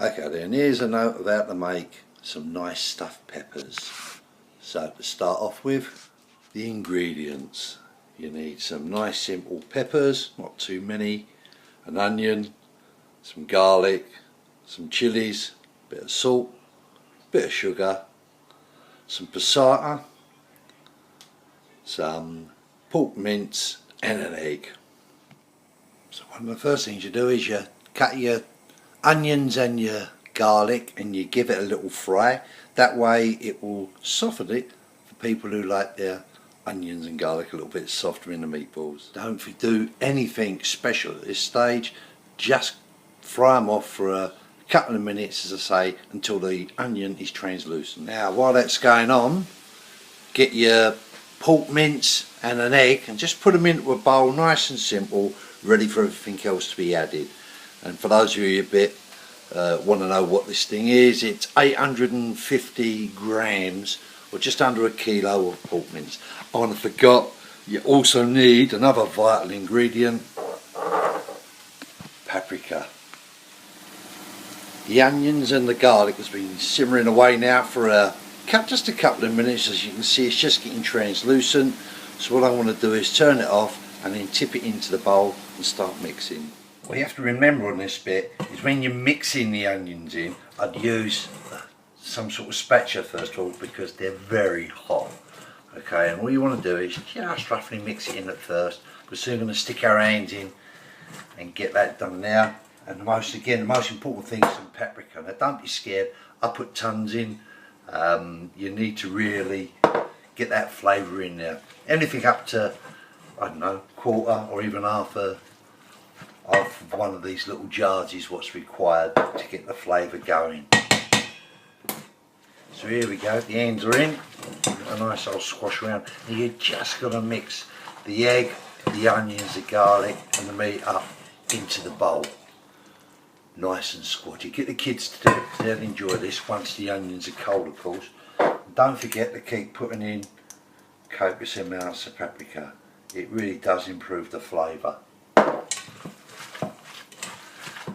Okay then, here's a note of how to make some nice stuffed peppers. So to start off with, the ingredients. You need some nice simple peppers, not too many, an onion, some garlic, some chilies, a bit of salt, a bit of sugar, some passata, some pork mince and an egg. So one of the first things you do is you cut your onions and your garlic and you give it a little fry. That way it will soften it for people who like their onions and garlic a little bit softer in the meatballs. Don't do anything special at this stage, just fry them off for a couple of minutes, as I say, until the onion is translucent. Now while that's going on, get your pork mince and an egg and just put them into a bowl, nice and simple, ready for everything else to be added. And for those of you want to know what this thing is, it's 850 grams or just under a kilo of pork mince. Oh, and I forgot, you also need another vital ingredient, paprika. The onions and the garlic has been simmering away now for just a couple of minutes. As you can see, it's just getting translucent. So what I want to do is turn it off and then tip it into the bowl and start mixing. What you have to remember on this bit is when you're mixing the onions in, I'd use some sort of spatula first of all, because they're very hot. Okay, and all you want to do is just roughly mix it in at first. We're soon going to stick our hands in and get that done now. And the most important thing is some paprika. Now don't be scared, I put tons in. You need to really get that flavour in there. Anything up to, I don't know, quarter or even half of one of these little jars is what's required to get the flavour going. So here we go, the ends are in, a nice old squash around, and you're just going to mix the egg, the onions, the garlic and the meat up into the bowl. Nice and squatty. Get the kids to do it because they'll enjoy this once the onions are cold, of course. And don't forget to keep putting in copious amounts of paprika. It really does improve the flavour.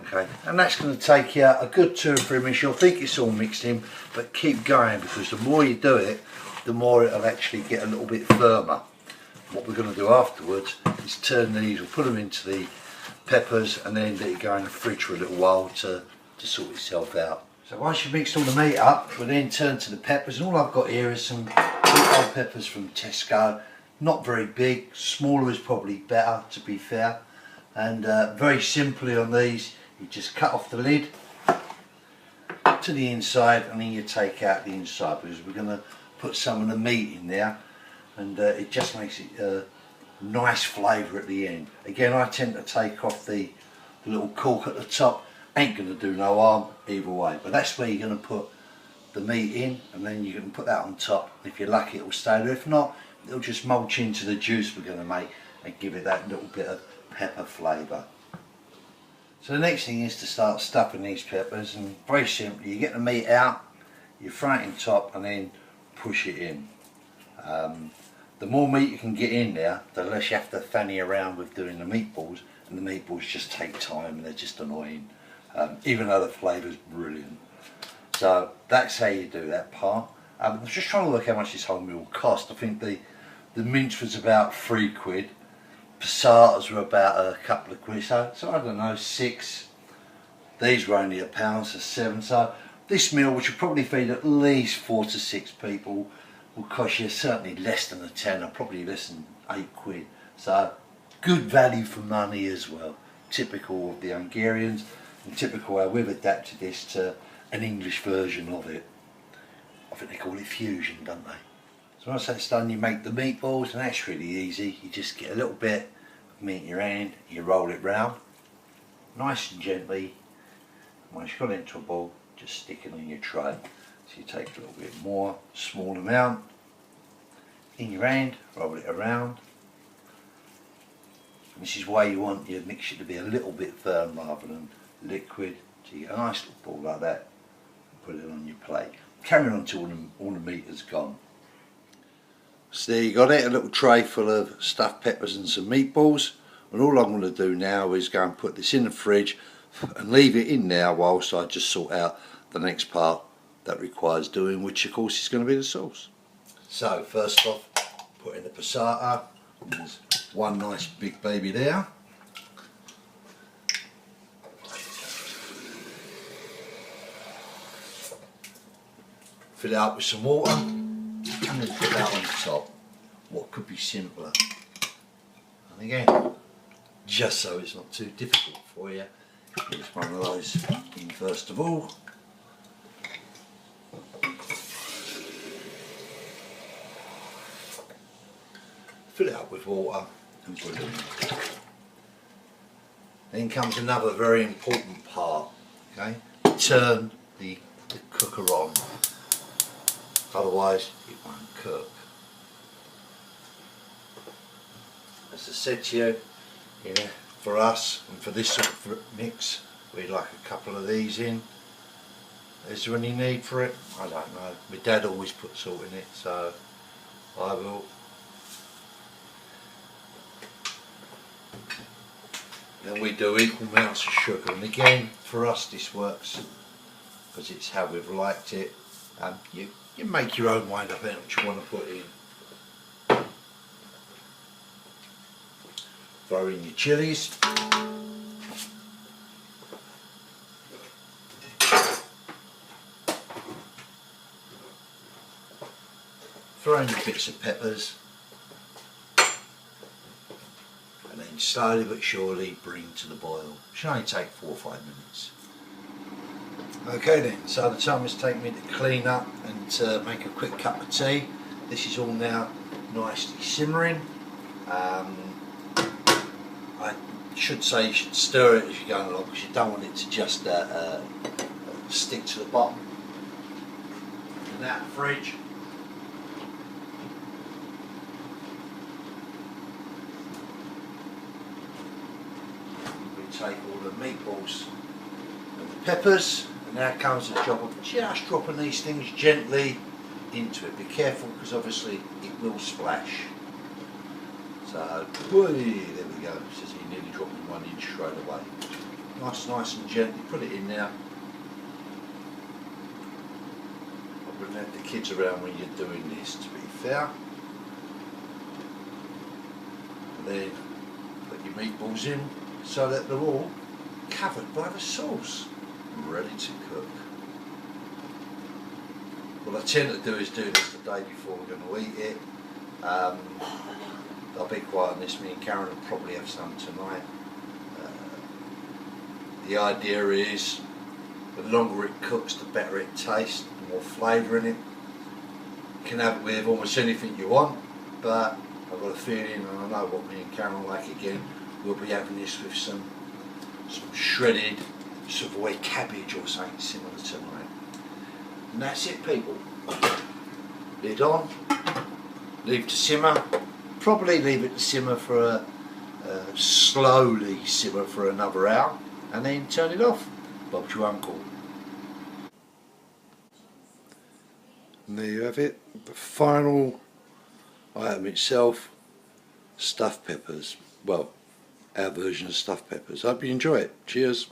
Okay, and that's going to take you a good 2 or 3 minutes. You'll think it's all mixed in, but keep going, because the more you do it, the more it'll actually get a little bit firmer. What we're going to do afterwards is turn these, we'll put them into the peppers and then let it go in the fridge for a little while to sort itself out. So once you've mixed all the meat up, we'll then turn to the peppers, and all I've got here is some old peppers from Tesco. Not very big, smaller is probably better, to be fair. And very simply on these, you just cut off the lid to the inside and then you take out the inside, because we're going to put some of the meat in there, and it just makes it a nice flavour at the end. Again, I tend to take off the little cork at the top. Ain't going to do no harm either way, but that's where you're going to put the meat in, and then you can put that on top. If you're lucky, it will stay there. If not, it'll just mulch into the juice we're going to make and give it that little bit of pepper flavour. So the next thing is to start stuffing these peppers, and very simply, you get the meat out, you fry it in top and then push it in. The more meat you can get in there, the less you have to fanny around with doing the meatballs, and the meatballs just take time and they're just annoying, even though the flavour's brilliant. So that's how you do that part. I was just trying to work how much this whole meal cost. I think the mince was about £3. Passatas were about a couple of quid, so I don't know, 6. These were only £1, so 7. So this meal, which will probably feed at least 4 to 6 people, will cost you certainly less than a tenner, probably less than £8. So good value for money as well. Typical of the Hungarians, and typical how we've adapted this to an English version of it. I think they call it fusion, don't they? So once that's done, you make the meatballs, and that's really easy. You just get a little bit of meat in your hand, you roll it round, nice and gently. Once you've got it into a ball, just stick it on your tray. So you take a little bit more, small amount, in your hand, roll it around. And this is why you want your mixture to be a little bit firm rather than liquid. So you get a nice little ball like that, and put it on your plate. Carry on until all the meat is gone. So there you got it, a little tray full of stuffed peppers and some meatballs, and all I'm going to do now is go and put this in the fridge and leave it in there whilst I just sort out the next part that requires doing, which of course is going to be the sauce. So first off, put in the passata. There's one nice big baby there. Fill it up with some water and then put that on the top. What could be simpler? And again, just so it's not too difficult for you, here's one of those in first of all. Fill it up with water and put it in. Then comes another very important part, okay? Turn the cooker on, otherwise it won't cook. As I said to you, for us and for this sort of mix, we'd like a couple of these in. Is there any need for it? I don't know. My dad always put salt in it, so I will. Then we do equal amounts of sugar, and again for us this works because it's how we've liked it. You make your own mind up how much you want to put in. Throw in your chillies. Throw in your bits of peppers. And then slowly but surely bring to the boil. Should only take 4 or 5 minutes. Okay then, so the time it's taken me to clean up and to make a quick cup of tea. This is all now nicely simmering. I should say you should stir it as you're going along because you don't want it to just stick to the bottom. And out of the fridge. We take all the meatballs and the peppers, and now comes the job of just dropping these things gently into it. Be careful because obviously it will splash. So, there we go. Says he nearly dropped me 1 inch straight away. Nice and gently. Put it in there. I wouldn't have the kids around when you're doing this, to be fair. And then put your meatballs in so that they're all covered by the sauce, ready to cook. What I tend to do is do this the day before we're going to eat it. I'll be quiet on this, me and Karen will probably have some tonight. The idea is the longer it cooks the better it tastes, the more flavour in it. You can have it with almost anything you want, but I've got a feeling, and I know what me and Karen like again, we'll be having this with some shredded Savoy cabbage or something similar tonight. And that's it people. Lid on, leave to simmer. Probably leave it to simmer for slowly simmer for another hour and then turn it off. Bob's your uncle. And there you have it, the final item itself, stuffed peppers. Well, our version of stuffed peppers. Hope you enjoy it. Cheers.